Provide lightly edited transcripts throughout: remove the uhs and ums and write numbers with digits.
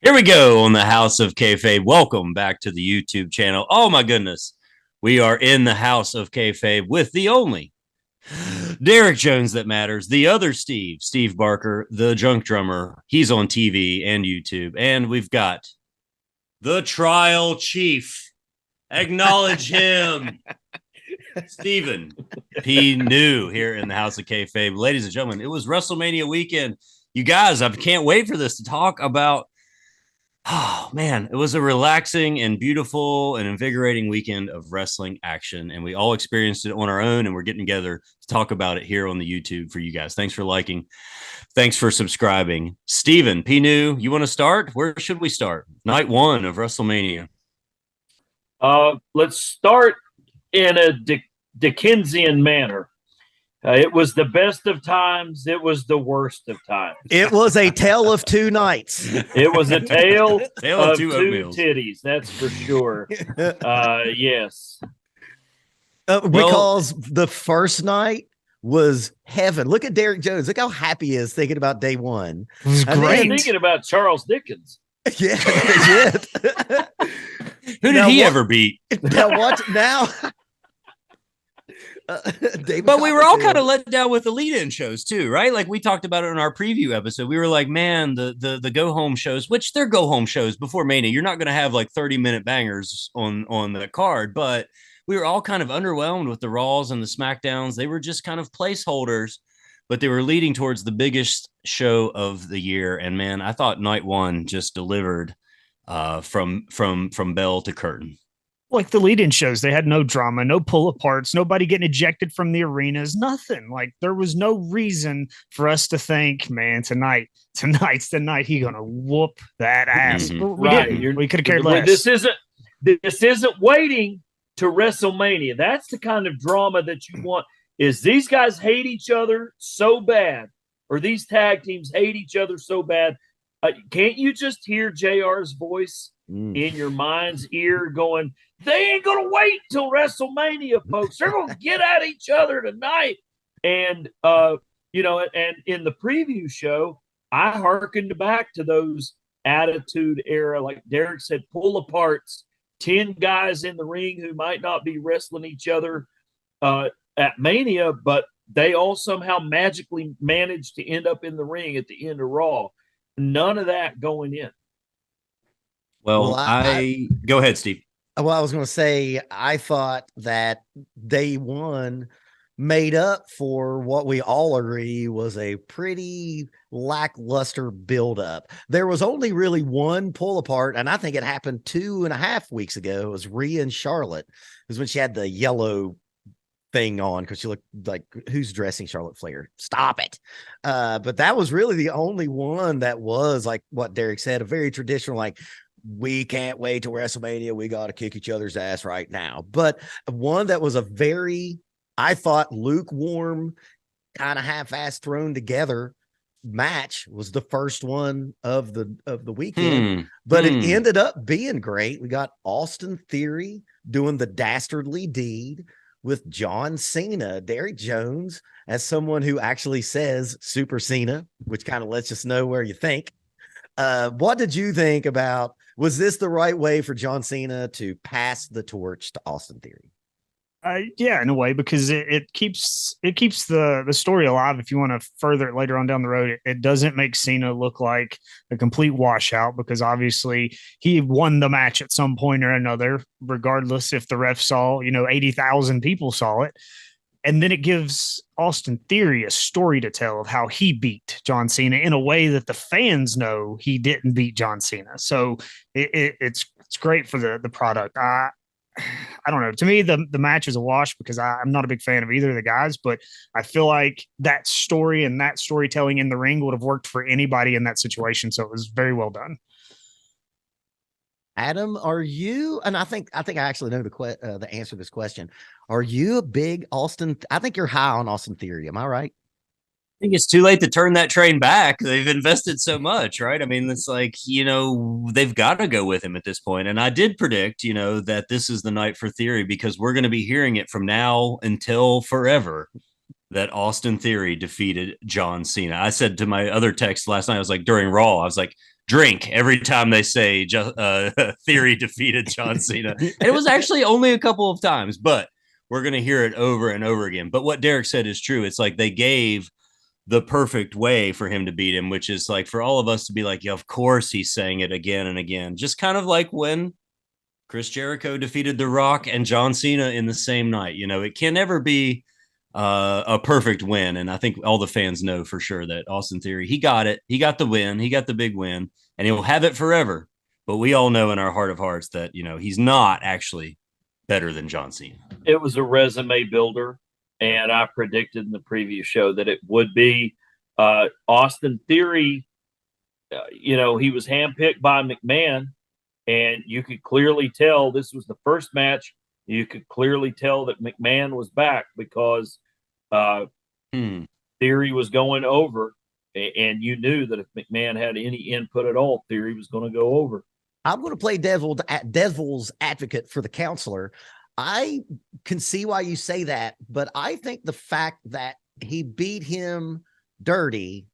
Here we go on the House of Kayfabe. Welcome back to the YouTube channel. Oh my goodness. We are in the House of Kayfabe with the only Derek Jones that matters, the other Steve Barker, the junk drummer. He's on TV and YouTube. And we've got the trial chief. Acknowledge him. Stephen P. New here in the House of Kayfabe. Ladies and gentlemen, it was WrestleMania weekend. You guys, I can't wait for this to talk about. Oh man, it was a relaxing and beautiful and invigorating weekend of wrestling action, and we all experienced it on our own. And we're getting together to talk about it here on the YouTube for you guys. Thanks for liking, thanks for subscribing. Stephen P. New, you want to start? Where should we start? Night one of WrestleMania. Let's start in a Dickensian manner. It was the best of times. It was the worst of times. It was a tale of two nights. It was a tale of two oatmeals. titties. That's for sure. Yes. Because the first night was heaven. Look at Derek Jones. Look how happy he is thinking about day one. It was I'm thinking about Charles Dickens. Yeah. Who did he ever beat? Now watch now. But we were all kind of let down with the lead-in shows too, right? Like we talked about it in our preview episode. We were like, man, the go-home shows, which they're go-home shows before Mania. You're not going to have like 30-minute bangers on the card, but we were all kind of underwhelmed with the Raws and the SmackDowns. They were just kind of placeholders, but they were leading towards the biggest show of the year. And man, I thought night one just delivered from bell to curtain. Like the lead-in shows, they had no drama, no pull-aparts, nobody getting ejected from the arenas, nothing. Like there was no reason for us to think, man, tonight's the night he gonna whoop that ass. Mm-hmm. We didn't. We could have cared less. This isn't waiting to WrestleMania. That's the kind of drama that you want. Is these guys hate each other so bad, or these tag teams hate each other so bad? Can't you just hear JR's voice in your mind's ear going, they ain't going to wait till WrestleMania, folks. They're going to get at each other tonight. And, and in the preview show, I hearkened back to those attitude era, like Derek said, pull aparts, 10 guys in the ring who might not be wrestling each other at Mania, but they all somehow magically managed to end up in the ring at the end of Raw. None of that going in. Well, I go ahead, Steve. Well, I was going to say, I thought that day one made up for what we all agree was a pretty lackluster buildup. There was only really one pull apart, and I think it happened 2.5 weeks ago. It was Rhea and Charlotte. It was when she had the yellow thing on because she looked like, who's dressing Charlotte Flair? Stop it. But that was really the only one that was like what Derek said, a very traditional, like, we can't wait till WrestleMania. We got to kick each other's ass right now. But one that was a very, I thought, lukewarm, kind of half-ass thrown together match was the first one of the weekend. But it ended up being great. We got Austin Theory doing the dastardly deed with John Cena. Derek Jones, as someone who actually says Super Cena, which kind of lets us know where you think. What did you think about, was this the right way for John Cena to pass the torch to Austin Theory? Yeah, in a way, because it keeps the story alive. If you want to further it later on down the road, it doesn't make Cena look like a complete washout, because obviously he won the match at some point or another, regardless if the ref saw, 80,000 people saw it. And then it gives Austin Theory a story to tell of how he beat John Cena in a way that the fans know he didn't beat John Cena. So it's great for the product. I don't know. To me, the match is a wash because I'm not a big fan of either of the guys, but I feel like that story and that storytelling in the ring would have worked for anybody in that situation. So it was very well done. Adam, are you? And I think I actually know the answer to this question. Are you a big Austin? I think you're high on Austin Theory. Am I right? I think it's too late to turn that train back. They've invested so much, right? I mean, it's like, they've got to go with him at this point. And I did predict, that this is the night for Theory, because we're going to be hearing it from now until forever that Austin Theory defeated John Cena. I said to my other text last night, I was like, during Raw, I was like, drink every time they say Theory defeated John Cena. And it was actually only a couple of times, but we're going to hear it over and over again. But what Derek said is true. It's like they gave the perfect way for him to beat him, which is like for all of us to be like, yeah, of course he's saying it again and again. Just kind of like when Chris Jericho defeated The Rock and John Cena in the same night. You know, it can never be a perfect win. And I think all the fans know for sure that Austin Theory, he got it. He got the win. He got the big win, and he'll have it forever. But we all know in our heart of hearts that, you know, he's not actually better than John Cena. It was a resume builder, and I predicted in the previous show that it would be Austin Theory. You know, he was handpicked by McMahon, and you could clearly tell this was the first match. You could clearly tell that McMahon was back because Theory was going over, and you knew that if McMahon had any input at all, Theory was going to go over. I'm going to play devil's advocate for the counselor. I can see why you say that, but I think the fact that he beat him dirty,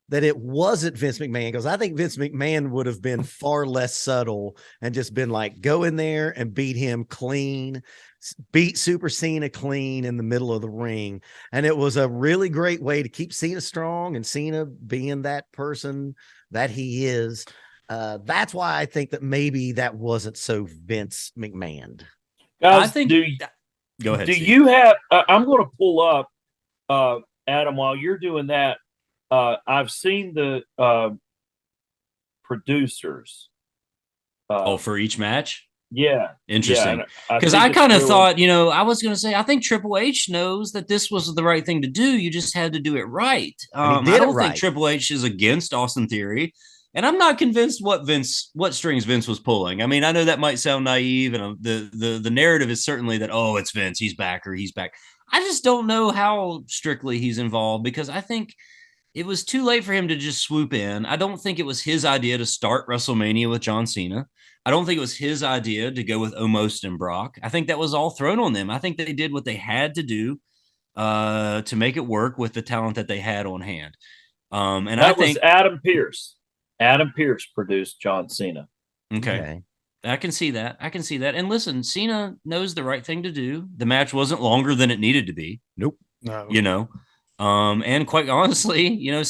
that it wasn't Vince McMahon, because I think Vince McMahon would have been far less subtle and just been like, go in there and beat him clean, beat Super Cena clean in the middle of the ring. And it was a really great way to keep Cena strong, and Cena being that person that he is. That's why I think that maybe that wasn't so Vince McMahon. Guys, I think. Go ahead. Do Steve. you have? I'm going to pull up, Adam. While you're doing that, I've seen the producers. For each match? Yeah. Interesting. Yeah, because I kind of thought, you know, I was going to say, I think Triple H knows that this was the right thing to do. You just had to do it right. I don't think Triple H is against Austin Theory. And I'm not convinced what strings Vince was pulling. I mean, I know that might sound naive, and the narrative is certainly that, oh, it's Vince, he's back. I just don't know how strictly he's involved, because I think it was too late for him to just swoop in. I don't think it was his idea to start WrestleMania with John Cena. I don't think it was his idea to go with Omos and Brock. I think that was all thrown on them. I think they did what they had to do to make it work with the talent that they had on hand. And that I think was Adam Pearce. Adam Pearce produced John Cena. Okay. I can see that. And listen, Cena knows the right thing to do. The match wasn't longer than it needed to be. Nope. No. You know, and quite honestly, you know,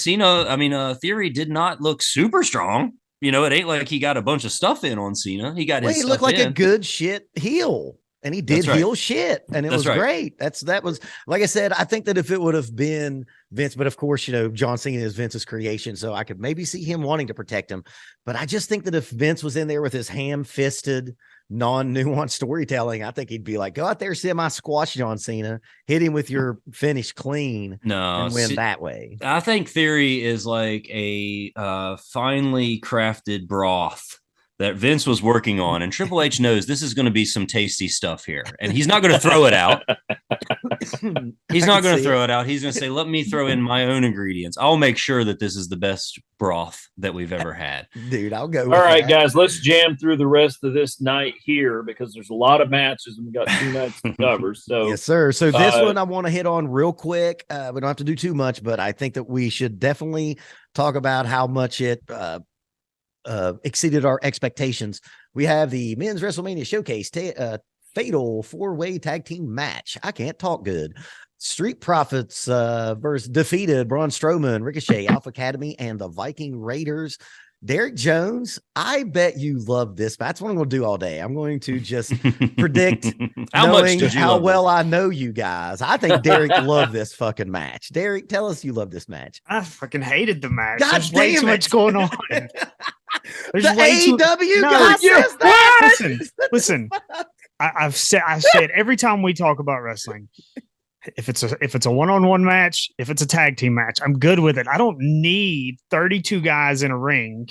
Theory did not look super strong. You know, it ain't like he got a bunch of stuff in on Cena. He got his. He looked like a good shit heel. And he did heel shit, and it was great. That was, like I said, I think that if it would have been Vince, but of course, you know, John Cena is Vince's creation, so I could maybe see him wanting to protect him. But I just think that if Vince was in there with his ham-fisted, non-nuanced storytelling, I think he'd be like, go out there, semi-squash John Cena, hit him with your finish clean, and win that way. I think Theory is like a finely crafted broth that Vince was working on, and Triple H knows this is going to be some tasty stuff here, and he's not going to throw it out. He's not going to throw it out. He's going to say, let me throw in my own ingredients. I'll make sure that this is the best broth that we've ever had. Dude, I'll go. All right, guys, let's jam through the rest of this night here, because there's a lot of matches and we got 2 nights to cover. So yes, sir. So this one I want to hit on real quick. We don't have to do too much, but I think that we should definitely talk about how much it exceeded our expectations. We have the Men's WrestleMania Showcase Fatal 4-Way Tag Team Match. I can't talk good. Street Profits versus defeated Braun Strowman, Ricochet, Alpha Academy, and the Viking Raiders. Derek Jones, I bet you love this. That's what I'm going to do all day. I'm going to just predict how well I know you guys. I think Derek loved this fucking match. Derek, tell us you love this match. I fucking hated the match. God There's damn way too much going on. The AEW guy says that. Listen. I've said every time we talk about wrestling, if it's a one-on-one match, if it's a tag team match, I'm good with it. I don't need 32 guys in a ring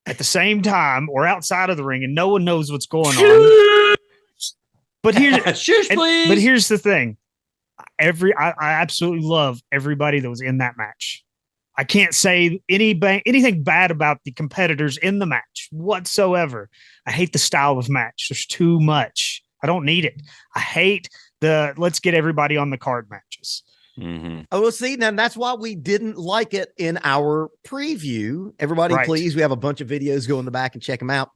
at the same time or outside of the ring, and no one knows what's going on. But here's the thing: I absolutely love everybody that was in that match. I can't say anything bad about the competitors in the match whatsoever. I hate the style of match. There's too much. I don't need it. I hate the let's get everybody on the card matches. Mm-hmm. Oh, well, see, now that's why we didn't like it in our preview. Everybody, Right. please, we have a bunch of videos. Go in the back and check them out.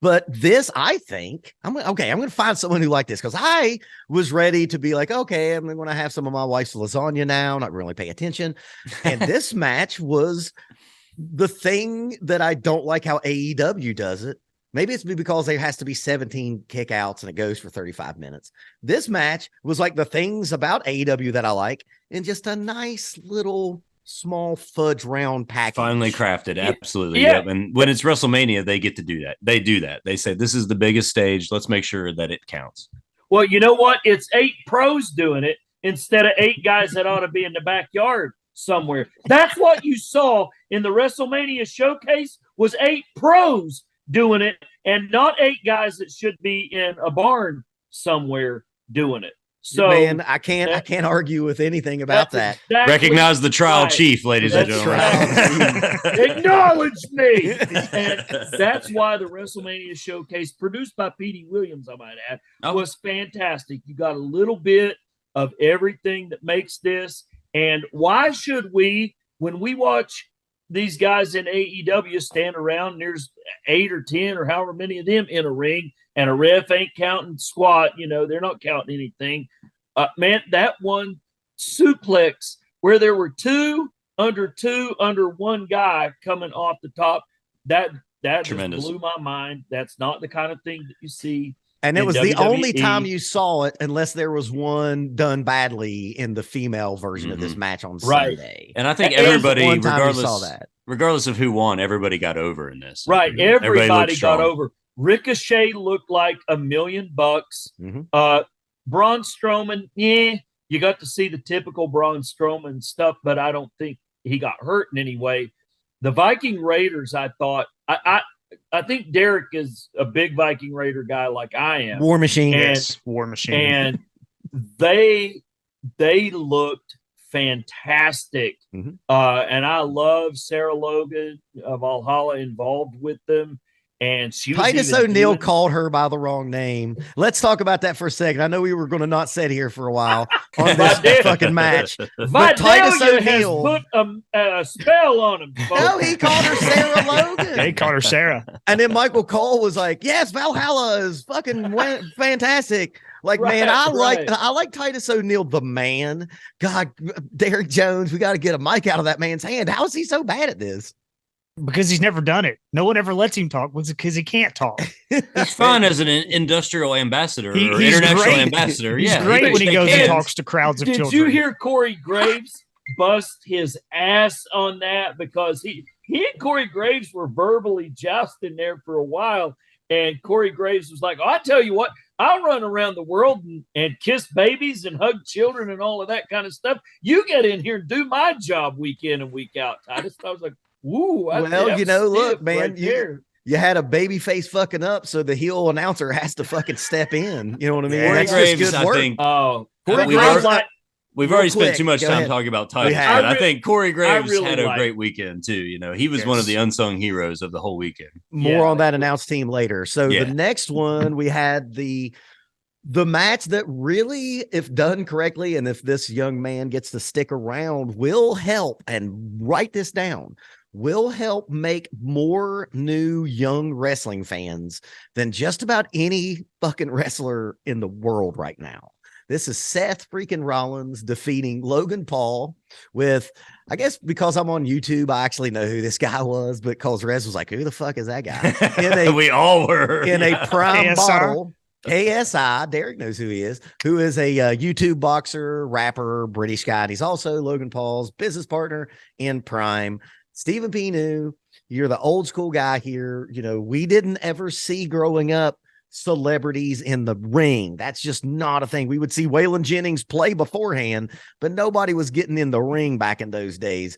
But this, I think, I'm going to find someone who liked this, because I was ready to be like, okay, I'm going to have some of my wife's lasagna now, not really pay attention. And this match was the thing that I don't like how AEW does it. Maybe it's because there has to be 17 kickouts and it goes for 35 minutes. This match was like the things about AEW that I like, in just a nice little small fudge round package. Finely crafted. Absolutely. Yeah. Yep. And when it's WrestleMania, they get to do that. They do that. They say, this is the biggest stage. Let's make sure that it counts. Well, you know what? It's 8 pros doing it instead of 8 guys that ought to be in the backyard somewhere. That's what you saw in the WrestleMania showcase, was 8 pros doing it, and not 8 guys that should be in a barn somewhere doing it. So, man, I can't argue with anything about that. Exactly Recognize the trial right. chief, ladies and That's gentlemen. Acknowledge me. And that's why the WrestleMania showcase, produced by Petey Williams, I might add, was fantastic. You got a little bit of everything that makes this. And why should we, when we watch these guys in AEW stand around and there's 8 or 10 or however many of them in a ring, and a ref ain't counting squat, they're not counting anything. Man, that one suplex where there were 2 under 1 guy coming off the top, that just blew my mind. That's not the kind of thing that you see. And it was the WWE. only time you saw it, unless there was one done badly in the female version of this match on Sunday. And I think everybody, regardless, regardless of who won, everybody got over in this. Right. Everybody got strong. over. Ricochet looked like $1 million. Mm-hmm. Braun Strowman, you got to see the typical Braun Strowman stuff, but I don't think he got hurt in any way. The Viking Raiders, I thought, I think Derek is a big Viking Raider guy like I am. War Machine. Yes, War Machine. And they looked fantastic. Mm-hmm. And I love Sarah Logan of Valhalla involved with them. And she was Titus O'Neil called her by the wrong name. Let's talk about that for a second. I know we were going to not sit here for a while on this fucking match. But Titus O'Neil has put a spell on him. Folks. No, he called her Sarah Logan. They called her Sarah. And then Michael Cole was like, yes, Valhalla is fucking fantastic. Like, man, I like Titus O'Neil, the man. God, Derek Jones, we got to get a mic out of that man's hand. How is he so bad at this? Because he's never done it. No one ever lets him talk because he can't talk. He's fine as an industrial ambassador or he's international great. ambassador. He's great when he goes and talks to crowds of children. Did you hear Corey Graves bust his ass on that? Because he and Corey Graves were verbally jousting there for a while. And Corey Graves was like, I tell you what, I'll run around the world and kiss babies and hug children and all of that kind of stuff. You get in here and do my job week in and week out, Titus. I was like, ooh, well, look, man, you had a baby face fucking up, so the heel announcer has to fucking step in. You know what I mean? Corey That's Graves, just good work. I think. Corey Graves, We've already spent too much time talking about Titus, but I think Corey Graves had a great weekend too. He was one of the unsung heroes of the whole weekend. More on that announced team later. So the next one, we had the match that really, if done correctly, and if this young man gets to stick around, will help, and write this down, will help make more new young wrestling fans than just about any fucking wrestler in the world right now. This is Seth freaking Rollins defeating Logan Paul with, I guess because I'm on YouTube, I actually know who this guy was, but because Rez was like, who the fuck is that guy? We all were. In a prime bottle. KSI, Derek knows who he is, who is a YouTube boxer, rapper, British guy. And he's also Logan Paul's business partner in Prime. Stephen P. New, you're the old school guy here. We didn't ever see growing up celebrities in the ring. That's just not a thing. We would see Waylon Jennings play beforehand, but nobody was getting in the ring back in those days.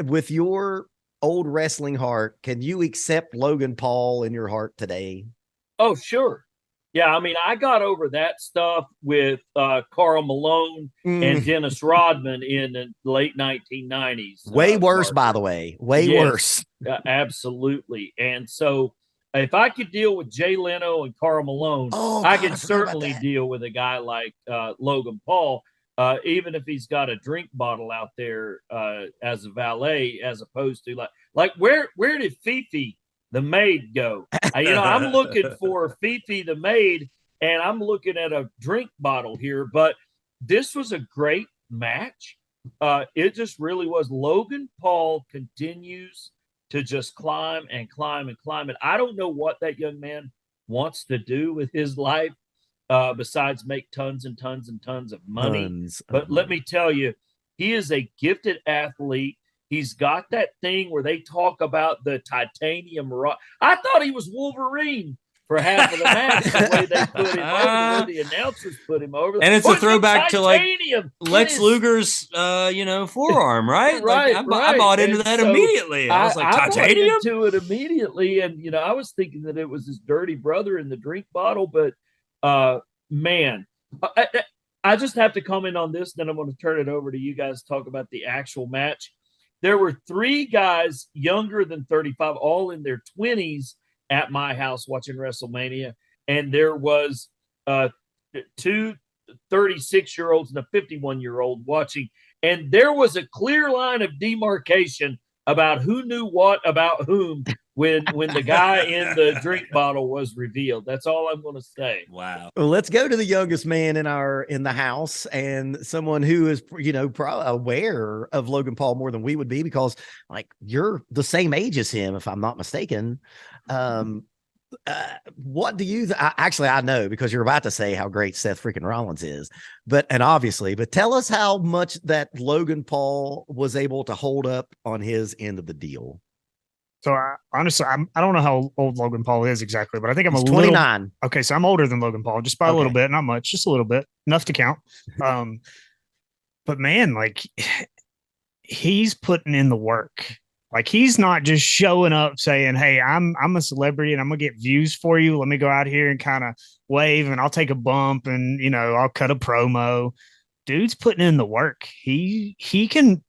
With your old wrestling heart, can you accept Logan Paul in your heart today? Oh, sure. Yeah, I mean, I got over that stuff with Karl Malone and Dennis Rodman in the late 1990s. Way worse, by the way. Way worse. Absolutely. And so if I could deal with Jay Leno and Karl Malone, I could certainly deal with a guy like Logan Paul. even if he's got a drink bottle out there as a valet, as opposed to like where did Fifi the maid go? I'm looking for Fifi the maid, and I'm looking at a drink bottle here. But this was a great match. It just really was. Logan Paul continues to just climb and climb and climb. And I don't know what that young man wants to do with his life besides make tons and tons and tons of money. But let me tell you, he is a gifted athlete. He's got that thing where they talk about the titanium rock. I thought he was Wolverine for half of the match, the way they put him over, the way the announcers put him over. And it's a throwback to like Lex Luger's, forearm, right? Right, I bought into that immediately. I was like, titanium? I bought into it immediately. And, I was thinking that it was his dirty brother in the drink bottle. But, man, I just have to comment on this. Then I'm going to turn it over to you guys to talk about the actual match. There were 3 guys younger than 35, all in their 20s, at my house watching WrestleMania, and there was 2 36-year-olds and a 51-year-old watching, and there was a clear line of demarcation about who knew what about whom when the guy in the drink bottle was revealed. That's all I'm going to say. Wow. Well, let's go to the youngest man in the house, and someone who is, probably aware of Logan Paul more than we would be, because like you're the same age as him, if I'm not mistaken. What do you actually, I know, because you're about to say how great Seth freaking Rollins is, but tell us how much that Logan Paul was able to hold up on his end of the deal. So honestly, I don't know how old Logan Paul is exactly, but I think I'm 29. Okay, so I'm older than Logan Paul, just by a little bit, not much, just a little bit, enough to count. But man, like he's putting in the work. Like he's not just showing up saying, "Hey, I'm a celebrity and I'm gonna get views for you. Let me go out here and kind of wave and I'll take a bump and I'll cut a promo." Dude's putting in the work. He can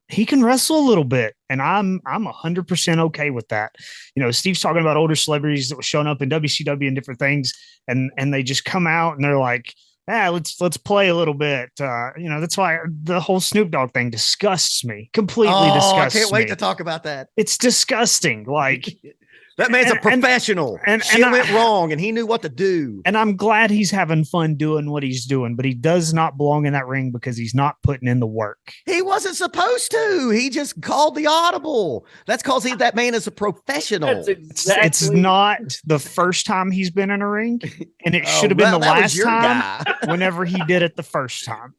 wrestle a little bit, and I'm 100% okay with that. Steve's talking about older celebrities that were showing up in WCW and different things, and they just come out and they're like, let's play a little bit. That's why the whole Snoop Dogg thing disgusts me. Completely disgusts me. I can't wait to talk about that. It's disgusting. Like that man's a professional. And went wrong, and he knew what to do. And I'm glad he's having fun doing what he's doing, but he does not belong in that ring because he's not putting in the work. He wasn't supposed to. He just called the audible. That's because that man is a professional. It's not the first time he's been in a ring, and it should have been the last time. Whenever he did it the first time.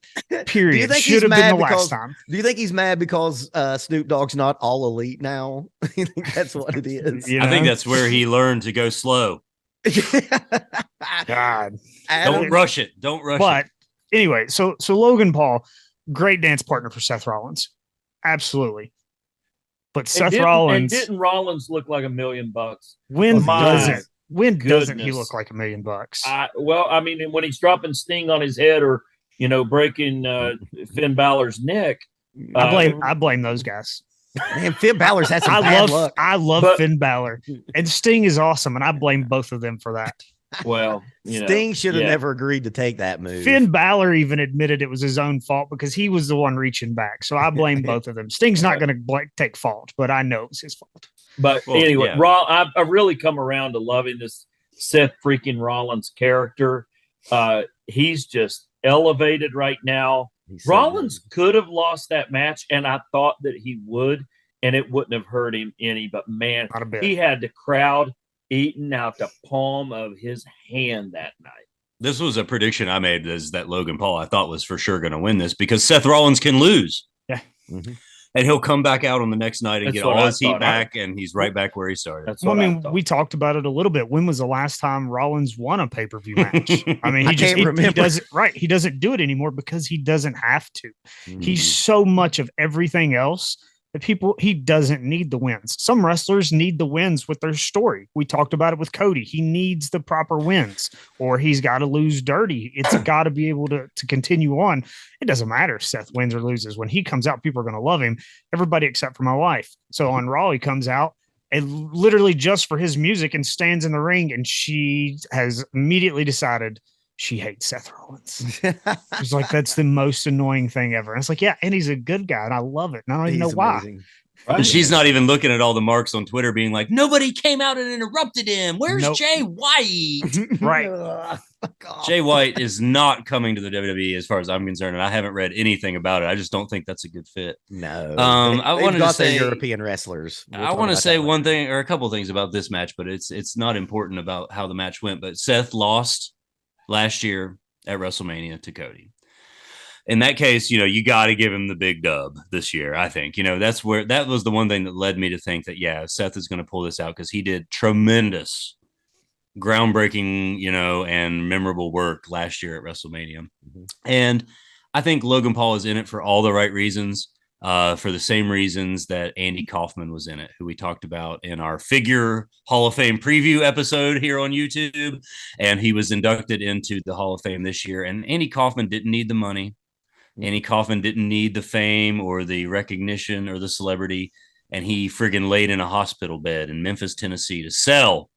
Period. Do you think should have been the last time. Do you think he's mad because Snoop Dogg's not all elite now? You think that's what it is? I think that's where he learned to go slow. God, don't rush it. Don't rush it. But anyway, so Logan Paul, great dance partner for Seth Rollins, absolutely. But Seth Rollins didn't Rollins look like $1 million? When doesn't he look like $1 million? When he's dropping Sting on his head or breaking Finn Balor's neck, I blame those guys. Man, Finn Balor's had some bad luck. I love Finn Balor, and Sting is awesome, and I blame both of them for that. Well, Sting should have never agreed to take that move. Finn Balor even admitted it was his own fault because he was the one reaching back. So I blame both of them. Sting's not going to take fault, but I know it's his fault. But anyway, I've really come around to loving this Seth freaking Rollins character. He's just elevated right now. Rollins could have lost that match, and I thought that he would, and it wouldn't have hurt him any. But man, he had the crowd eating out the palm of his hand that night. This was a prediction I made, is that Logan Paul I thought was for sure going to win this because Seth Rollins can lose. Yeah. Mm-hmm. And he'll come back out on the next night and get all his heat back, and he's right back where he started. We talked about it a little bit. When was the last time Rollins won a pay-per-view match? He doesn't. Right, he doesn't do it anymore because he doesn't have to. He's so much of everything else that he doesn't need the wins. Some wrestlers need the wins with their story. We talked about it with Cody. He needs the proper wins, or he's got to lose dirty. It's got to be able to continue on. It doesn't matter if Seth wins or loses. When he comes out, people are going to love him. Everybody except for my wife. So on Raw, he comes out and literally just for his music and stands in the ring, and she has immediately decided she hates Seth Rollins. She's like, that's the most annoying thing ever. And it's like, yeah, and he's a good guy, and I love it. And I don't even know why. Right. And she's not even looking at all the marks on Twitter being like, nobody came out and interrupted him. Where's Jay White? Right. Jay White is not coming to the WWE as far as I'm concerned, and I haven't read anything about it. I just don't think that's a good fit. No. I wanted to say European wrestlers. I want to say one thing or a couple of things about this match, but it's not important about how the match went. But Seth lost last year at WrestleMania to Cody. In that case, you got to give him the big dub this year. I think, that was the one thing that led me to think that, yeah, Seth is going to pull this out because he did tremendous, groundbreaking, and memorable work last year at WrestleMania. Mm-hmm. And I think Logan Paul is in it for all the right reasons, for the same reasons that Andy Kaufman was in it, who we talked about in our Figure Hall of Fame preview episode here on YouTube. And he was inducted into the Hall of Fame this year. And Andy Kaufman didn't need the money. Andy Kaufman didn't need the fame or the recognition or the celebrity, and he friggin' laid in a hospital bed in Memphis, Tennessee to sell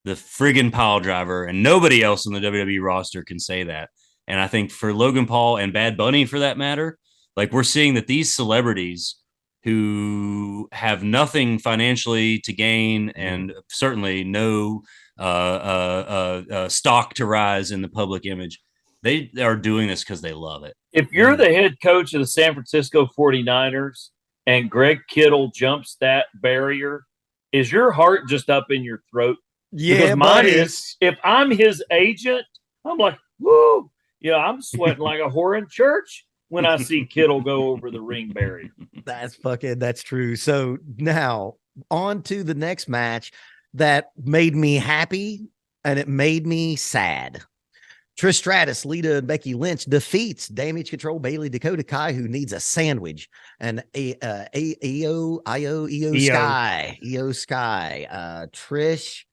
the friggin' pile driver, and nobody else in the WWE roster can say that. And I think for Logan Paul and Bad Bunny, for that matter, like we're seeing that these celebrities who have nothing financially to gain and certainly no stock to rise in the public image, they are doing this because they love it. If you're the head coach of the San Francisco 49ers and Greg Kittle jumps that barrier, is your heart just up in your throat? Yeah, because mine is. If I'm his agent, I'm like, woo! I'm sweating like a whore in church when I see Kittle go over the ring barrier. That's true. So now on to the next match that made me happy and it made me sad. Trish Stratus, Lita, and Becky Lynch defeats Damage Control, Bayley, Dakota Kai, who needs a sandwich, and Io Sky. Trish,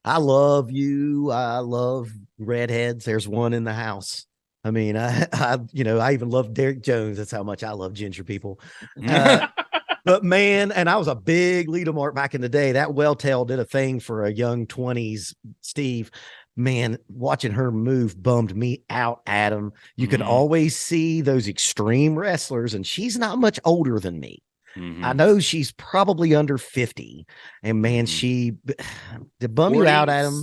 I love you. I love redheads. There's one in the house. I mean, I even love Derek Jones. That's how much I love ginger people. But man, and I was a big Lita mark back in the day. That Welltail did a thing for a young 20s Steve. Man, watching her move bummed me out, Adam. You could always see those extreme wrestlers, and she's not much older than me. I know she's probably under 50, and man, she did bum you out, Adam.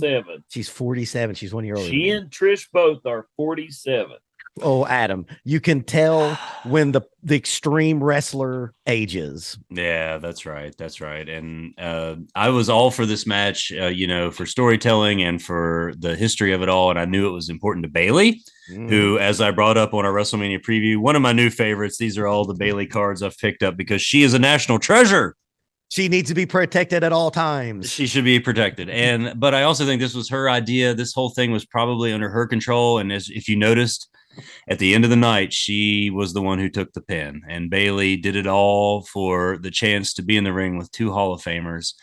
She's 47. She's 1 year older. She and Trish both are 47. Oh, Adam, you can tell when the extreme wrestler ages. Yeah, that's right. And I was all for this match, for storytelling and for the history of it all. And I knew it was important to Bayley, who, as I brought up on our WrestleMania preview, one of my new favorites. These are all the Bayley cards I've picked up because she is a national treasure. She needs to be protected at all times. She should be protected. But I also think this was her idea. This whole thing was probably under her control. And if you noticed, at the end of the night, she was the one who took the pin, and Bayley did it all for the chance to be in the ring with two Hall of Famers.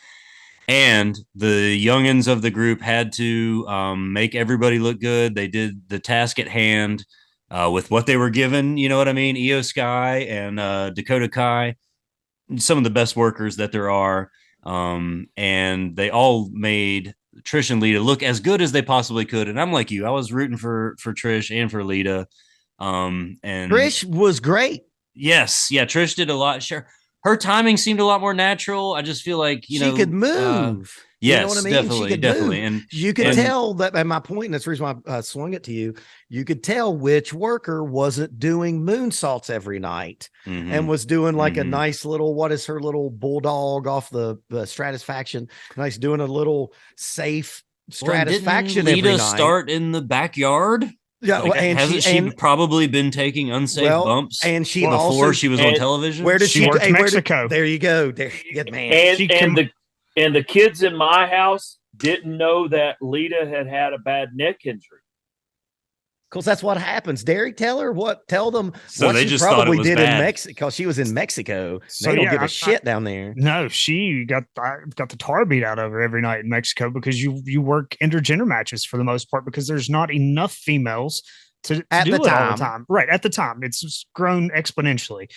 And the youngins of the group had to make everybody look good. They did the task at hand with what they were given. You know what I mean? Io Sky and Dakota Kai, some of the best workers that there are. And they all made Trish and Lita look as good as they possibly could. And I'm like you, I was rooting for Trish and for Lita. And Trish was great. Yes. Yeah. Trish did a lot. Sure. Her timing seemed a lot more natural. I just feel like, she could move. Yes, you know what I mean? definitely. And you could tell that, and my point, and that's the reason why I swung it to you. You could tell which worker wasn't doing moonsaults every night and was doing like a nice little, what is her little bulldog off the Stratisfaction? Nice, doing a little safe Stratisfaction every night. Lita start in the backyard? Yeah, hasn't she probably been taking unsafe bumps? And she before also, she was on television. Where did she work? Mexico. There you go. There, good man. And the kids in my house didn't know that Lita had a bad neck injury. Because that's what happens. Derek, tell them so what they she just probably thought it was did bad. in Mexico. She was in Mexico. So they don't give a shit down there. No, she got the tar beat out of her every night in Mexico because you work intergender matches for the most part because there's not enough females to do it all the time. Right, at the time. It's just grown exponentially.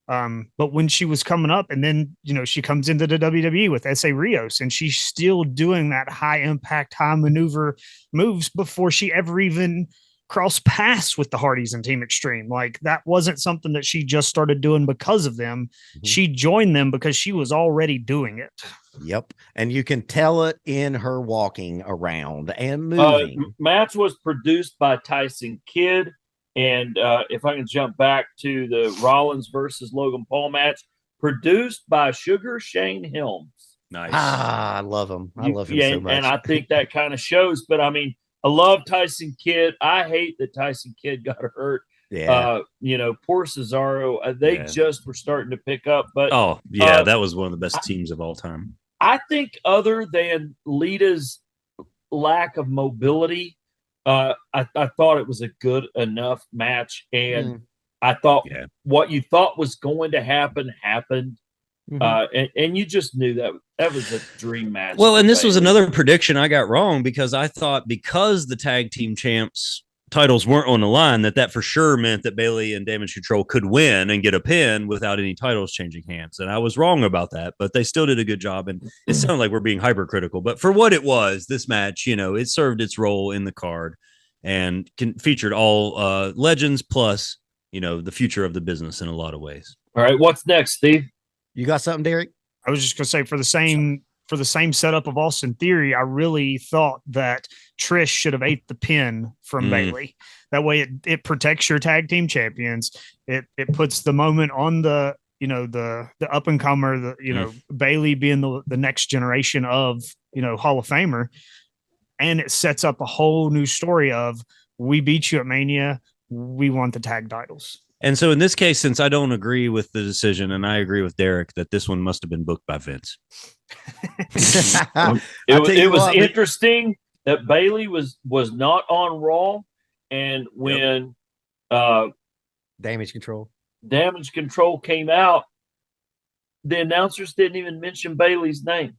But when she was coming up, and then she comes into the WWE with S.A. Rios, and she's still doing that high impact, high maneuver moves before she ever even crossed paths with the Hardys and Team Extreme. Like, that wasn't something that she just started doing because of them. Mm-hmm. She joined them because she was already doing it. Yep. And you can tell it in her walking around and moving. Match was produced by Tyson Kidd. And if I can jump back to the Rollins versus Logan Paul match, produced by Sugar Shane Helms. Nice. I love him. I love him so much. And I think that kind of shows. But I mean, I love Tyson Kidd. I hate that Tyson Kidd got hurt. Yeah. Poor Cesaro. They just were starting to pick up. But that was one of the best teams of all time. I think other than Lita's lack of mobility, I thought it was a good enough match. And I thought what you thought was going to happen happened. And you just knew that was a dream match. Well, and this was another prediction I got wrong, because I thought because the tag team champs titles weren't on the line, that for sure meant that Bayley and Damage Control could win and get a pin without any titles changing hands. And I was wrong about that, but they still did a good job. And it sounded like we're being hypercritical, but for what it was, this match, it served its role in the card and featured all legends plus, the future of the business in a lot of ways. All right. What's next, Steve? You got something, Derek? I was just going to say, for the same setup of Austin Theory, I really thought that Trish should have ate the pin from Bayley. That way it protects your tag team champions. It puts the moment on the up and comer, Bayley being the next generation of, Hall of Famer. And it sets up a whole new story of, we beat you at Mania. We want the tag titles. And so in this case, since I don't agree with the decision, and I agree with Derek that this one must have been booked by Vince. It was interesting that Bayley was not on Raw, and when Damage Control came out, the announcers didn't even mention Bayley's name.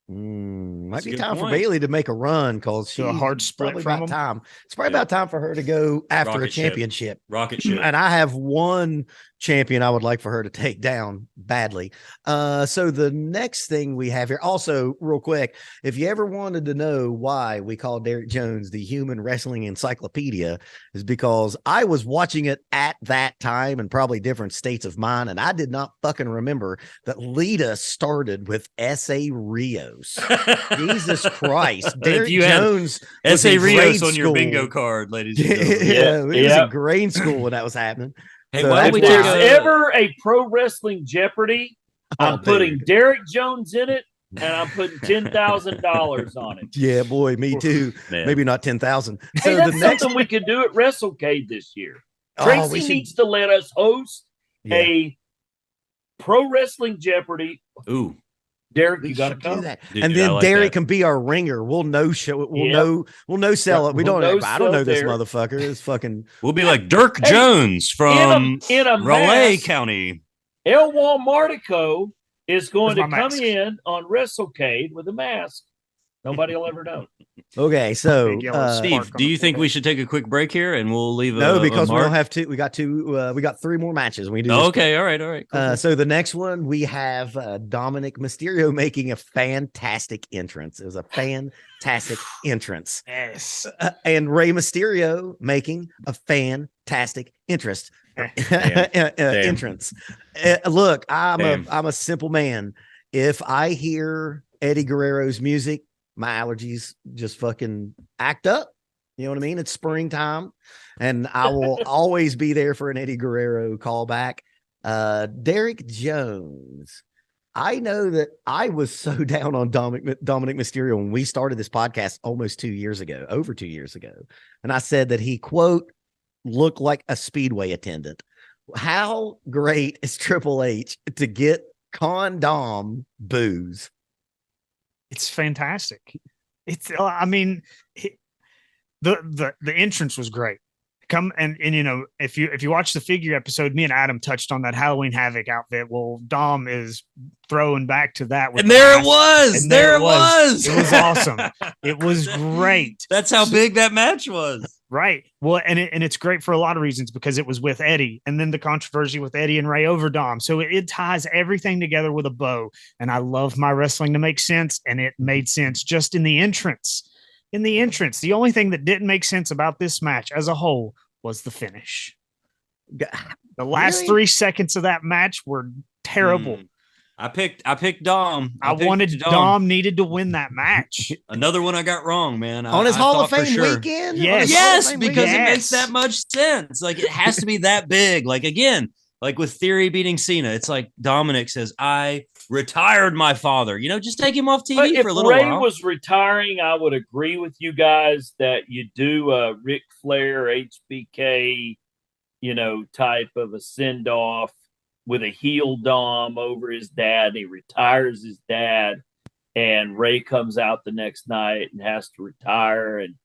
Might be time for Bayley to make a run, because she's a hard split from him. Time. It's probably about time for her to go after a championship. Rocket ship. And I have one champion I would like for her to take down badly. So the next thing we have here, also real quick, if you ever wanted to know why we call Derek Jones the human wrestling encyclopedia, is because I was watching it at that time in probably different states of mind, and I did not fucking remember that Lita started with S.A. Rios. Jesus Christ. Derek Jones S.A. Rios on your bingo card, ladies and gentlemen. It was in grade school when that was happening. Hey, So why If there's ever a pro wrestling Jeopardy, I'm putting Derek Jones in it, and I'm putting $10,000 on it. Yeah, boy, me too. Man. Maybe not 10,000. So Hey, that's the next something we could do at WrestleCade this year. Tracy needs to let us host a pro wrestling Jeopardy. Ooh. Derek, you got to come. Dude, and then like Derek that. can be our ringer. We'll no show it. We'll no sell it. We don't. I don't know this Derek. motherfucker. It's fucking. We'll be like Dirk Jones from in a Raleigh mask, County. Elwal Martico is going to Where's my come mask? in on WrestleCade with a mask. Nobody will ever know. Okay, so Big yellow Steve, do you think we should take a quick break here and we'll leave? no, because we mark? don't have to. We got two. We got three more matches. We do. Oh, this okay, all right. Cool. So the next one we have Dominic Mysterio making a fantastic entrance. It was a fantastic entrance. Yes. And Rey Mysterio making a fantastic entrance. Entrance. Look, I'm a simple man. If I hear Eddie Guerrero's music, my allergies just fucking act up. You know what I mean? It's springtime, and I will always be there for an Eddie Guerrero callback. Derek Jones. I know that I was so down on Dominic Mysterio when we started this podcast almost 2 years ago, over 2 years ago. And I said that he, quote, looked like a Speedway attendant. How great is Triple H to get condom booze? It's fantastic. It's, I mean, the entrance was great. Come and you know, if you watch the figure episode, me and Adam touched on that Halloween Havoc outfit. Well, Dom is throwing back to that, and there it was. There it was. It was awesome. It was great. That's how big that match was. Right. Well, and it's great for a lot of reasons because it was with Eddie, and then the controversy with Eddie and Ray over Dom. So it ties everything together with a bow. And I love my wrestling to make sense, and it made sense just in the entrance. In the entrance, the only thing that didn't make sense about this match as a whole was the finish. The last 3 seconds of that match were terrible. I picked Dom. I wanted Dom needed to win that match. Another one I got wrong, man. On his Hall of thought for Fame sure. weekend? Yes, because weekend. it makes that much sense. Like it has to be that big. Like again, like with Theory beating Cena, it's like Dominic says, "I retired my father." You know, just take him off TV for a little while. If Ray while. was retiring, I would agree with you guys that you do a Ric Flair, HBK, type of a send off with a heel Dom over his dad. He retires his dad, and Ray comes out the next night and has to retire. And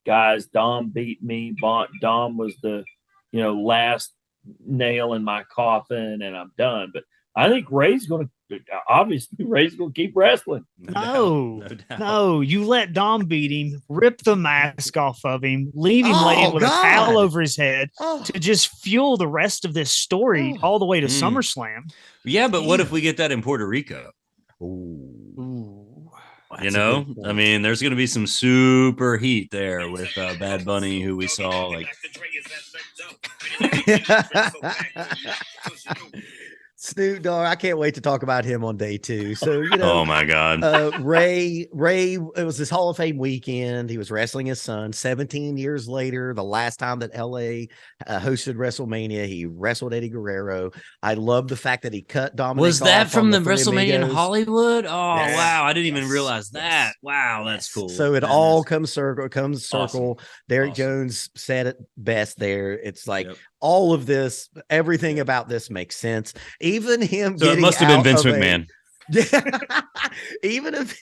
guys, Dom beat me. Dom was the, last nail in my coffin, and I'm done. But I think Ray's going to keep wrestling. No, you let Dom beat him, rip the mask off of him, leave him laying with a towel over his head to just fuel the rest of this story all the way to SummerSlam. Yeah, but what if we get that in Puerto Rico? Ooh. I mean, there's going to be some super heat there with Bad Bunny, who we saw like. Snoop Dogg, I can't wait to talk about him on day 2. So, oh my God. Ray, it was his Hall of Fame weekend. He was wrestling his son 17 years later. The last time that LA hosted WrestleMania, he wrestled Eddie Guerrero. I love the fact that he cut Dominic. Was that from the Three WrestleMania Amigos. in Hollywood? Oh, Yes. wow. I didn't even realize that. Wow. That's cool. So it all comes circle. Awesome. Derek Jones said it best there. It's like, all of this, everything about this makes sense. Even him. So it must have been Vince McMahon. Even if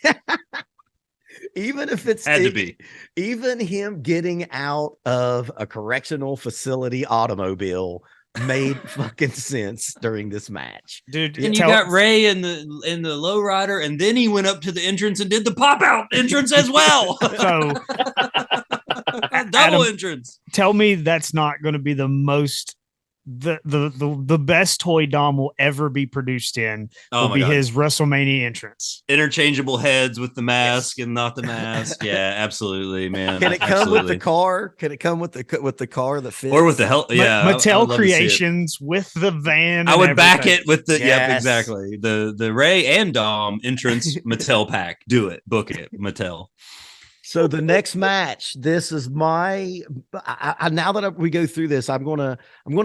it's had to be. Even him getting out of a correctional facility automobile made fucking sense during this match, dude. And you got Ray in the lowrider, and then he went up to the entrance and did the pop out entrance as well. So double entrance. Tell me that's not going to be the most the best toy Dom will ever be produced in will be his WrestleMania entrance. Interchangeable heads with the mask and not the mask. Yeah, absolutely, man. Can it come with the car? Can it come with the car that fits? Or with the hell? Yeah, Mattel Creations with the van. I would back it with the yep, exactly. The Ray and Dom entrance Mattel pack. Do it. Book it. Mattel. So the next match, this is my. Now that we go through this, I'm gonna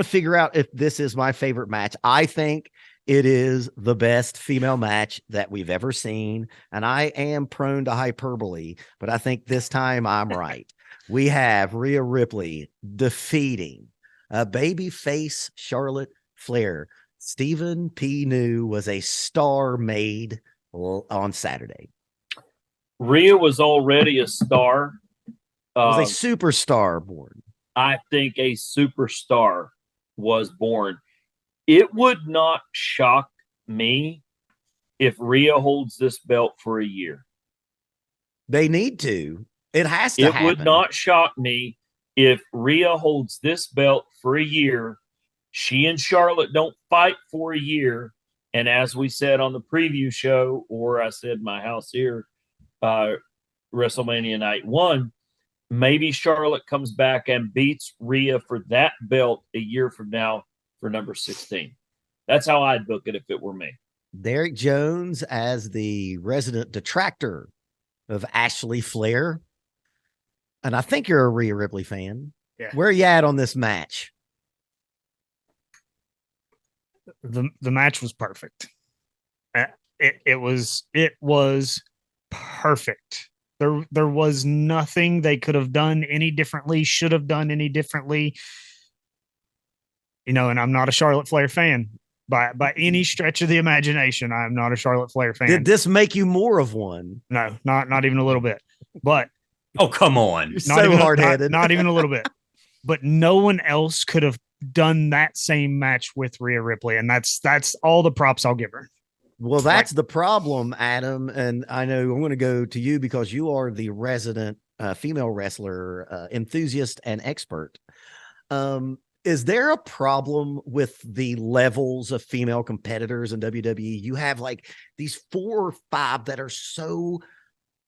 figure out if this is my favorite match. I think it is the best female match that we've ever seen, and I am prone to hyperbole, but I think this time I'm right. We have Rhea Ripley defeating a babyface Charlotte Flair. Stephen P. New was a star made on Saturday. Rhea was already a star. Was a superstar born. I think a superstar was born. It would not shock me if Rhea holds this belt for a year. They need to. It has to happen. It would not shock me if Rhea holds this belt for a year. She and Charlotte don't fight for a year. And as we said on the preview show, or I said in my house here, WrestleMania Night 1, maybe Charlotte comes back and beats Rhea for that belt a year from now for number 16. That's how I'd book it if it were me. Derek Jones as the resident detractor of Ashley Flair. And I think you're a Rhea Ripley fan. Yeah. Where are you at on this match? The match was perfect. It was perfect. There was nothing they could have done any differently, should have done any differently. And I'm not a Charlotte Flair fan by any stretch of the imagination. I'm not a Charlotte Flair fan. Did this make you more of one? No, not even a little bit. But oh, come on. You're so hard-headed. Not even a little bit. But no one else could have done that same match with Rhea Ripley. And that's all the props I'll give her. Well, that's the problem, Adam. And I know I'm going to go to you because you are the resident female wrestler enthusiast and expert. Is there a problem with the levels of female competitors in WWE? You have like these 4 or 5 that are so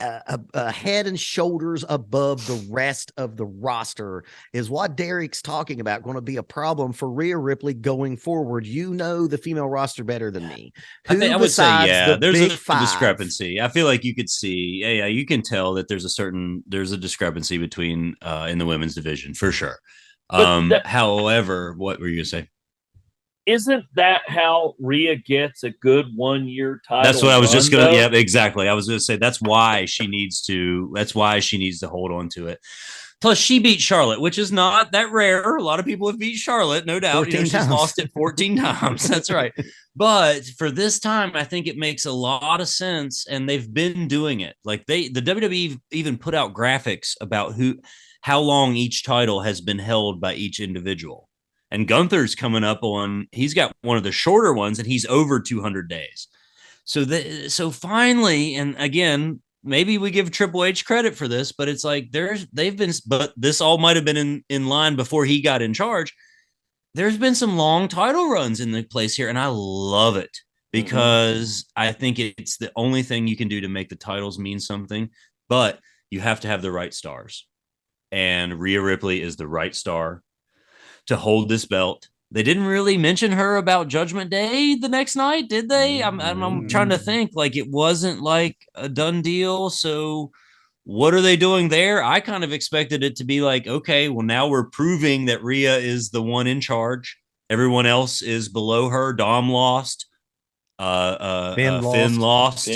head and shoulders above the rest of the roster. Is what Derek's talking about going to be a problem for Rhea Ripley going forward? You know the female roster better than me. I think I would say, yeah, there's a five? discrepancy. I feel like you could see, yeah, you can tell that there's a discrepancy between in the women's division for sure. However, what were you gonna say? Isn't that how Rhea gets a good 1-year title? That's what I was just gonna. Yeah, exactly. I was gonna say that's why she needs to hold on to it. Plus, she beat Charlotte, which is not that rare. A lot of people have beat Charlotte, no doubt. She's lost it 14 times. That's right. But for this time, I think it makes a lot of sense, and they've been doing it. Like the WWE even put out graphics about how long each title has been held by each individual. And Gunther's coming up he's got one of the shorter ones, and he's over 200 days. So finally, and again, maybe we give Triple H credit for this, but it's like but this all might have been in line before he got in charge. There's been some long title runs in the place here, and I love it because I think it's the only thing you can do to make the titles mean something, but you have to have the right stars. And Rhea Ripley is the right star to hold this belt. They didn't really mention her about Judgment Day the next night, did they? I'm trying to think. Like, it wasn't like a done deal. So what are they doing there? I kind of expected it to be like, okay, well, now we're proving that Rhea is the one in charge. Everyone else is below her. Dom lost. Finn lost.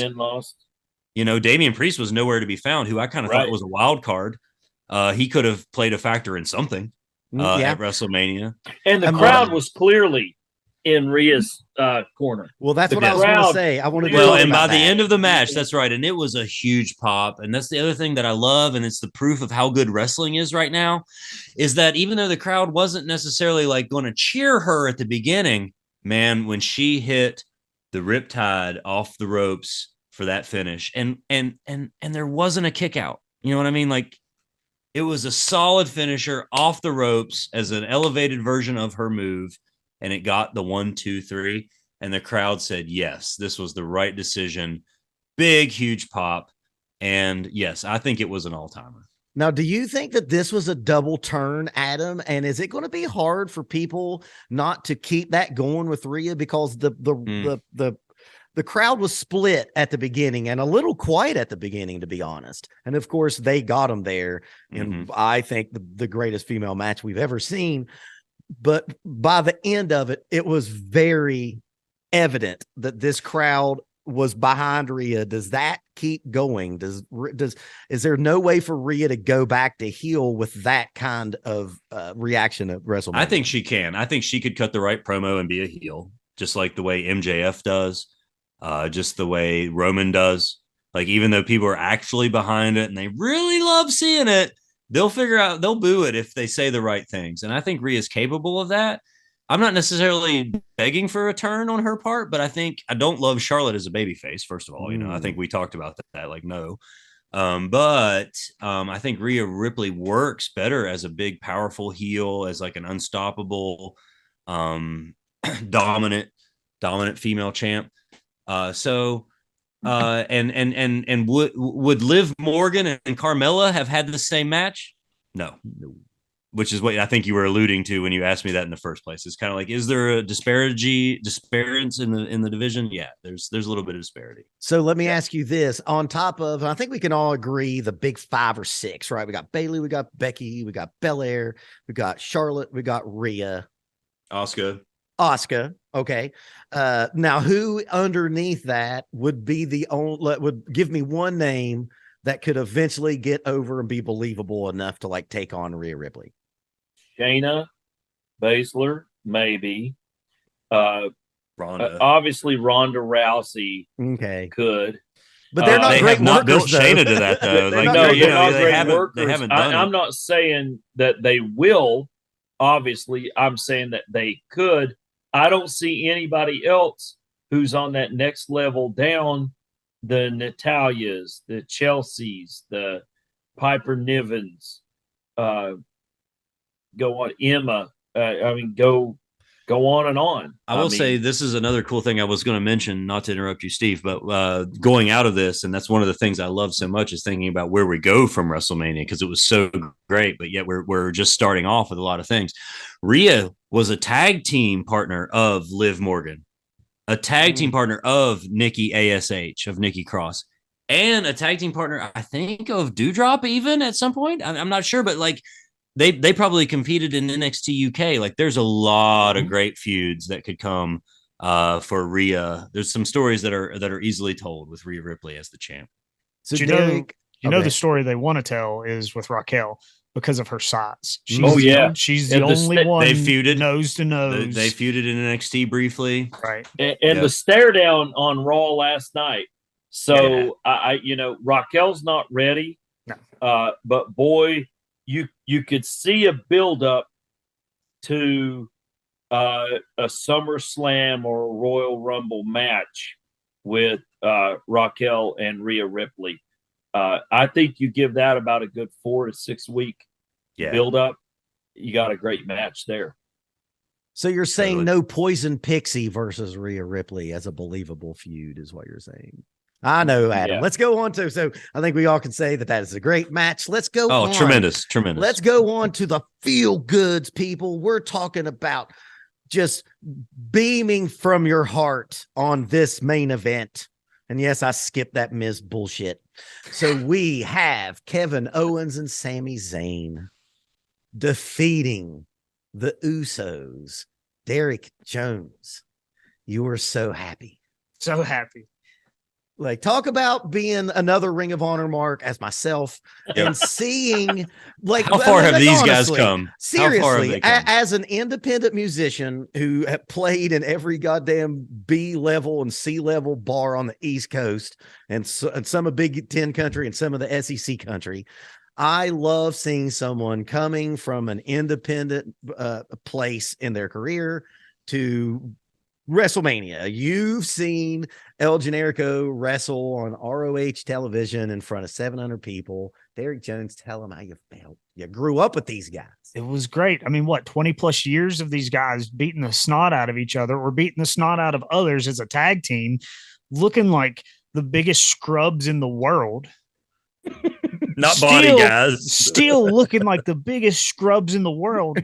You know, Damian Priest was nowhere to be found, who I kind of thought was a wild card. He could have played a factor in something. At WrestleMania. And the crowd was clearly in Rhea's corner. Well, that's what I was going to say. I wanted to and by the end of the match, that's right. And it was a huge pop. And that's the other thing that I love. And it's the proof of how good wrestling is right now, is that even though the crowd wasn't necessarily like going to cheer her at the beginning, man, when she hit the Riptide off the ropes for that finish, and there wasn't a kick out. You know what I mean? Like, it was a solid finisher off the ropes as an elevated version of her move, and it got the 1, 2, 3, and the crowd said, yes, this was the right decision. Big, huge pop. And yes, I think it was an all-timer. Now, do you think that this was a double turn, Adam? And is it going to be hard for people not to keep that going with Rhea? Because the crowd was split at the beginning and a little quiet at the beginning, to be honest. And of course, they got them there. And I think the greatest female match we've ever seen. But by the end of it, it was very evident that this crowd was behind Rhea. Does that keep going? Is there no way for Rhea to go back to heel with that kind of reaction at WrestleMania? I think she can. I think she could cut the right promo and be a heel, just like the way MJF does. Just the way Roman does. Like, even though people are actually behind it and they really love seeing it, they'll boo it if they say the right things. And I think Rhea's capable of that. I'm not necessarily begging for a turn on her part, but I don't love Charlotte as a babyface, first of all. You know, I think we talked about that. Like, no. But I think Rhea Ripley works better as a big, powerful heel, as like an unstoppable, dominant female champ. Would Liv Morgan and Carmella have had the same match? No. Which is what I think you were alluding to when you asked me that in the first place. It's kind of like, is there a disparity in the division? Yeah, there's a little bit of disparity. So let me ask you this: on top of, I think we can all agree, the big 5 or 6, right? We got Bayley, we got Becky, we got Belair, we got Charlotte, we got Rhea, Asuka. Okay. Now, who underneath that would be would give me one name that could eventually get over and be believable enough to like take on Rhea Ripley? Shayna Baszler, maybe. Ronda. Obviously, Ronda Rousey. Okay. Could. But they're not they great have not built workers, Shayna to that, though. They haven't done it. I'm not saying that they will. Obviously, I'm saying that they could. I don't see anybody else who's on that next level down, the Natalias, the Chelseas, the Piper Nivens, go on, Emma. Go on and on. I will say this is another cool thing I was going to mention, not to interrupt you, Steve, but going out of this, and that's one of the things I love so much, is thinking about where we go from WrestleMania, because it was so great, but yet we're just starting off with a lot of things. Rhea was a tag team partner of Liv Morgan, a tag team partner of Nikki ASH, of Nikki Cross, and a tag team partner, I think, of Doudrop even at some point. I'm not sure, but like they probably competed in NXT UK. Like there's a lot of great feuds that could come for Rhea. There's some stories that are easily told with Rhea Ripley as the champ. So Derek, you know the story they want to tell is with Raquel because of her size. She's the only one they feuded nose to nose. They feuded in NXT briefly, right? And the stare down on Raw last night. So I Raquel's not ready, but boy, you could see a build up to a SummerSlam or a Royal Rumble match with Raquel and Rhea Ripley. I think you give that about a good 4 to 6 week build up. You got a great match there. So you're saying no Poison Pixie versus Rhea Ripley as a believable feud is what you're saying. I know, Adam. Let's go on to, so I think we all can say that is a great match. Let's go on. Tremendous. Let's go on to the feel goods, people. We're talking about just beaming from your heart on this main event. And yes, I skipped that Miz bullshit. So we have Kevin Owens and Sami Zayn defeating the Usos. Derek Jones, you were so happy. So happy. Like, talk about being another Ring of Honor mark as myself and seeing, like, how far have these guys come? Seriously, as an independent musician who have played in every goddamn B level and C level bar on the East Coast and some of Big Ten country and some of the SEC country, I love seeing someone coming from an independent place in their career to WrestleMania. You've seen El Generico wrestle on ROH television in front of 700 people. Derek Jones, tell them how you felt. You grew up with these guys. It was great. I mean, 20 plus years of these guys beating the snot out of each other or beating the snot out of others as a tag team, looking like the biggest scrubs in the world. Not body guys. Still looking like the biggest scrubs in the world.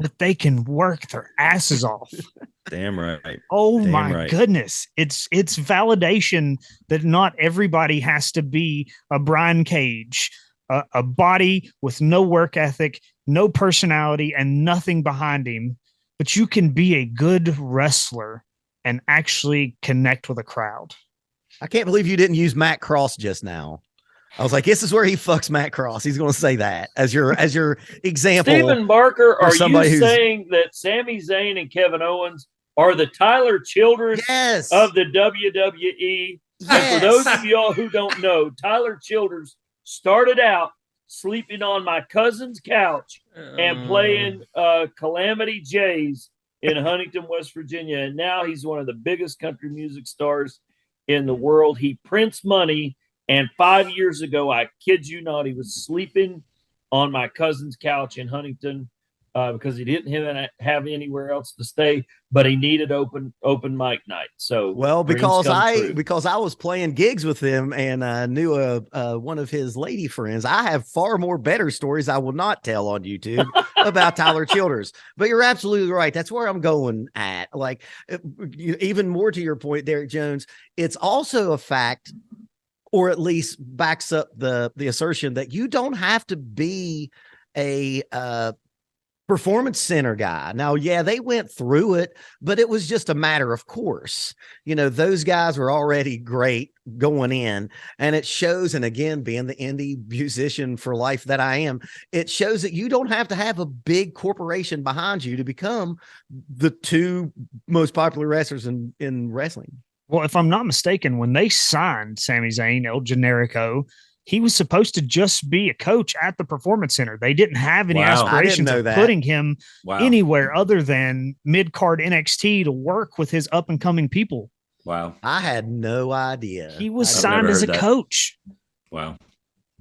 But they can work their asses off. Damn right. Oh, my goodness. It's validation that not everybody has to be a Brian Cage, a body with no work ethic, no personality, and nothing behind him. But you can be a good wrestler and actually connect with a crowd. I can't believe you didn't use Matt Cross just now. I was like, this is where he fucks Matt Cross. He's going to say that as your example. Stephen Barker, are you saying that Sami Zayn and Kevin Owens are the Tyler Childers of the WWE? Yes. And for those of y'all who don't know, Tyler Childers started out sleeping on my cousin's couch and playing Calamity Jays in Huntington, West Virginia. And now he's one of the biggest country music stars in the world. He prints money. And 5 years ago, I kid you not, he was sleeping on my cousin's couch in Huntington because he didn't have anywhere else to stay, but he needed open mic night. So, well, because I was playing gigs with him and I knew one of his lady friends. I have far more better stories I will not tell on YouTube about Tyler Childers. But you're absolutely right. That's where I'm going at. Like, even more to your point, Derek Jones, it's also a fact, or at least backs up the assertion that you don't have to be a performance center guy. Now, they went through it, but it was just a matter of course. You know, those guys were already great going in, and it shows. And again, being the indie musician for life that I am, it shows that you don't have to have a big corporation behind you to become the two most popular wrestlers in wrestling. Well, if I'm not mistaken, when they signed Sami Zayn, El Generico, he was supposed to just be a coach at the Performance Center. They didn't have any aspirations of putting him anywhere other than mid-card NXT to work with his up-and-coming people. Wow. I had no idea. He was I've signed never as a heard that. coach. Wow.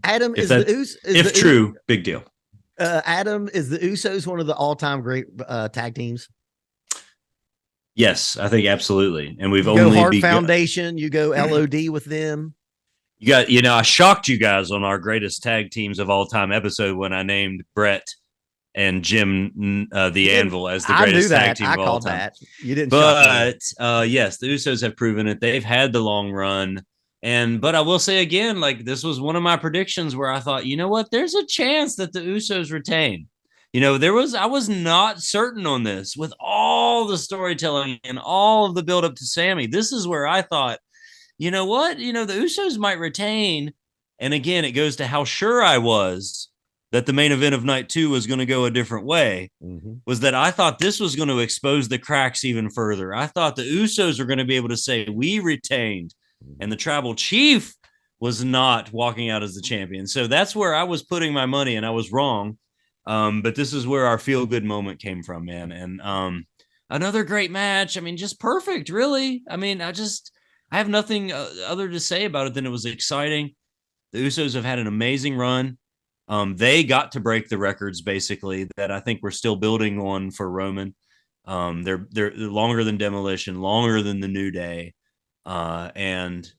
Adam, If is that- the Us- is If the true, big deal. Adam, is the Usos one of the all-time great tag teams? Yes, I think absolutely. And we've You go only Heart begun. Foundation, you go LOD with them. I shocked you guys on our greatest tag teams of all time episode when I named Brett and Jim the Anvil as the I knew greatest tag that. team I of all called time. that. You didn't shock me. But yes, the Usos have proven it. They've had the long run. But I will say again, like this was one of my predictions where I thought, you know what, there's a chance that the Usos retain. I was not certain on this with all the storytelling and all of the build up to Sami. This is where I thought, you know what, the Usos might retain. And again, it goes to how sure I was that the main event of night 2 was going to go a different way, was that I thought this was going to expose the cracks even further. I thought the Usos were going to be able to say, we retained, and the tribal chief was not walking out as the champion. So that's where I was putting my money, and I was wrong. But this is where our feel-good moment came from, man. And another great match. I mean, just perfect, really. I mean, I have nothing other to say about it than it was exciting. The Usos have had an amazing run. They got to break the records basically that I think we're still building on for Roman. They're longer than Demolition, longer than the New Day, and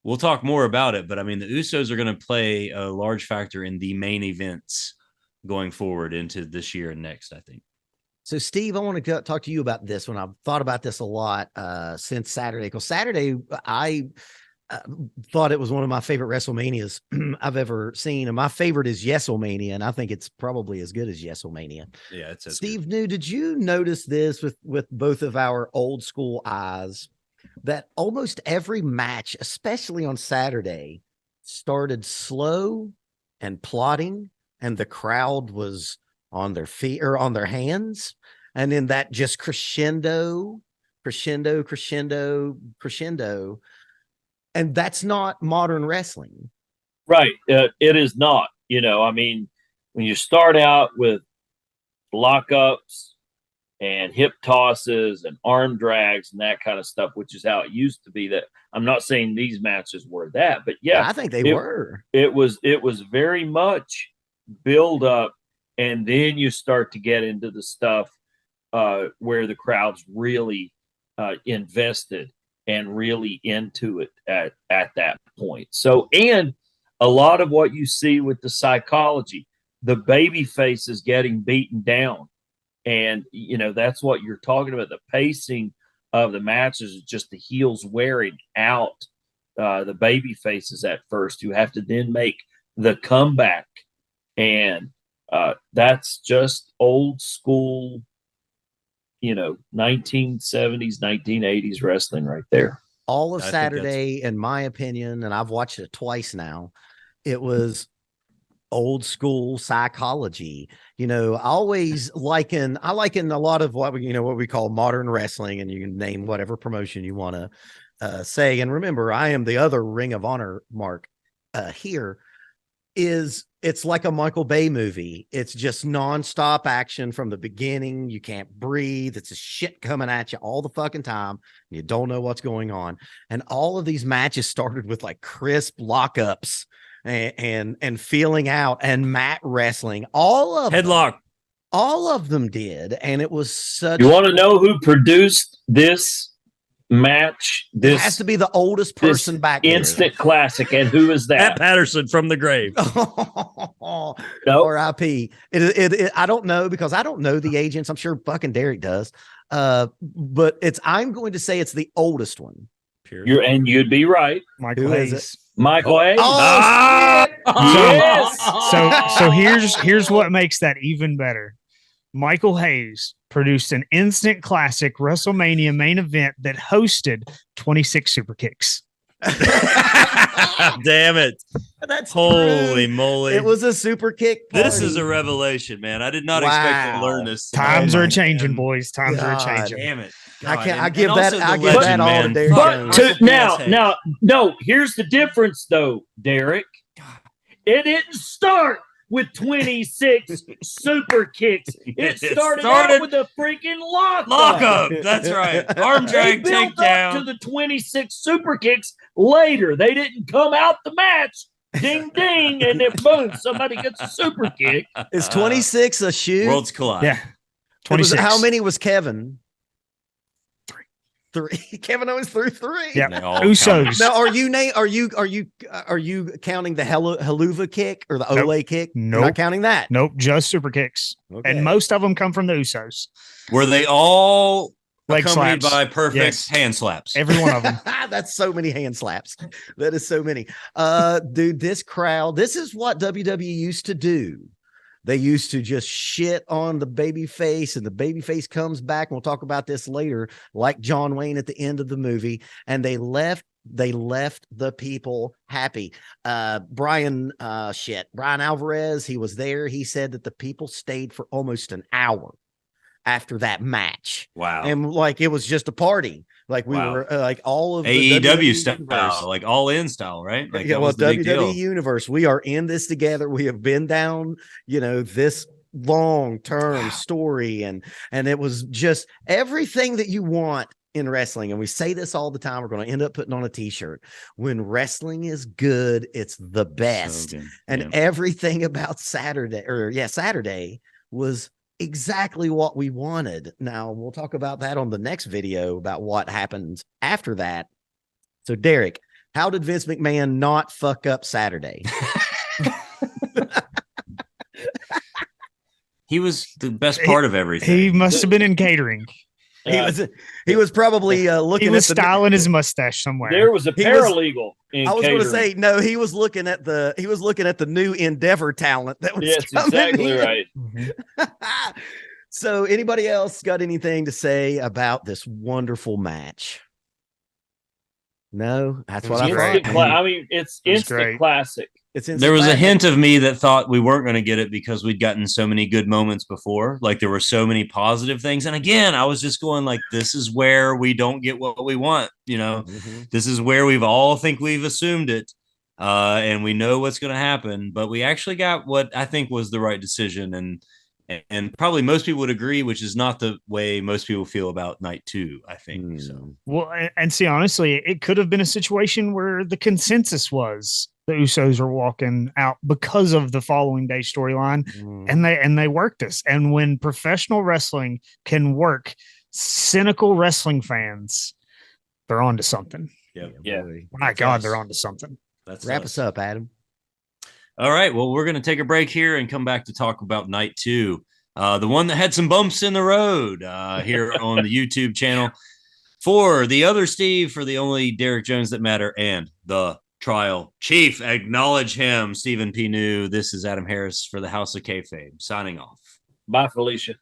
we'll talk more about it. But I mean, the Usos are going to play a large factor in the main events going forward into this year and next, I think. So, Steve, I want to talk to you about this one. I've thought about this a lot since Saturday, because Saturday I thought it was one of my favorite WrestleManias I've ever seen. And my favorite is Yeselmania, and I think it's probably as good as Yeselmania. Yeah, it's Steve New, did you notice this with both of our old school eyes, that almost every match, especially on Saturday, started slow and plotting, and the crowd was on their feet or on their hands, and then that just crescendo, and that's not modern wrestling. Right. It is not. I mean, when you start out with lockups and hip tosses and arm drags and that kind of stuff, which is how it used to be, that I'm not saying these matches were that, but yeah, I think they were. It was very much build up, and then you start to get into the stuff where the crowd's really invested and really into it at that point. So, and a lot of what you see with the psychology, the baby faces getting beaten down. And, that's what you're talking about. The pacing of the matches is just the heels wearing out the baby faces at first, who have to then make the comeback. And that's just old school, 1970s, 1980s wrestling right there. All of Saturday, in my opinion, and I've watched it twice now, it was old school psychology. I always liken a lot of what we call modern wrestling, and you can name whatever promotion you want to say. And remember, I am the other Ring of Honor mark here. It's like a Michael Bay movie. It's just nonstop action from the beginning. You can't breathe. It's a shit coming at you all the fucking time. You don't know what's going on. And all of these matches started with like crisp lockups and feeling out and mat wrestling. All of them did. And it was such. You want to know who produced this match? This has to be the oldest person back there. Instant classic. And who is that? Pat Patterson from the grave. No. R.I.P. I don't know, because I don't know the agents. I'm sure fucking Derek does. But I'm going to say it's the oldest one. And you'd be right. Michael Hayes. Michael Hayes. Yes. So here's what makes that even better. Michael Hayes produced an instant classic WrestleMania main event that hosted 26 super kicks. Damn it. That's holy true. moly. It was a super kick party. This is a revelation, man. I did not expect to learn this. Times are changing, boys. Times are changing. Damn it. God. I give that all to Derek Jones. Now, here's the difference though, Derek. It didn't start with 26 super kicks. It started out with a freaking lock up. That's right. Arm drag, they built takedown. up to the 26 super kicks later. They didn't come out the match. Ding ding, and then boom, somebody gets a super kick. Is 26 a shoot? Worlds collide. Yeah. 26. How many was Kevin? Three. Kevin Owens threw 3. Yeah. Usos. Now, are you counting the haluva kick or the Ole kick? Nope. Not counting that. Nope, just super kicks. Okay. And most of them come from the Usos. Were they all Leg accompanied slaps. by perfect Yes. hand slaps? Every one of them. That's so many hand slaps. That is so many. Dude, this crowd, this is what WWE used to do. They used to just shit on the baby face, and the baby face comes back. And we'll talk about this later, like John Wayne at the end of the movie. And they left the people happy. Brian Alvarez, he was there. He said that the people stayed for almost an hour after that match. Wow. And like it was just a party. Like we were like all of the AEW WWE style, universe. like all in style, right? Like Yeah, that well, was the big deal. WWE universe. We are in this together. We have been down, this long-term story, and it was just everything that you want in wrestling. And we say this all the time. We're going to end up putting on a t-shirt. When wrestling is good, it's the best. So and everything about Saturday was exactly what we wanted. Now we'll talk about that on the next video about what happens after that. So Derek, how did Vince McMahon not fuck up Saturday? He was the best part of everything. He must have been in catering. He was probably looking. He was at styling his mustache somewhere. There was a paralegal. I was going to say no. He was looking at the new Endeavor talent that was. Yes, exactly right. So, anybody else got anything to say about this wonderful match? No, that's what I thought. I mean, it's instant classic. There was a hint of me that thought we weren't going to get it because we'd gotten so many good moments before. Like there were so many positive things. And again, I was just going like, this is where we don't get what we want. This is where we've assumed it. And we know what's going to happen, but we actually got what I think was the right decision. And probably most people would agree, which is not the way most people feel about night 2, I think. So, well, and see, honestly, it could have been a situation where the consensus was the Usos are walking out because of the following day storyline, and they worked us. And when professional wrestling can work, cynical wrestling fans, they're onto something. Yeah. My God, they're onto something. Wrap us up, Adam. All right. Well, we're going to take a break here and come back to talk about night 2. The one that had some bumps in the road here on the YouTube channel. For the other Steve, for the only Derek Jones that matter, and the trial chief. Acknowledge him, Stephen P. New. This is Adam Harris for the House of Kayfabe, signing off. Bye, Felicia.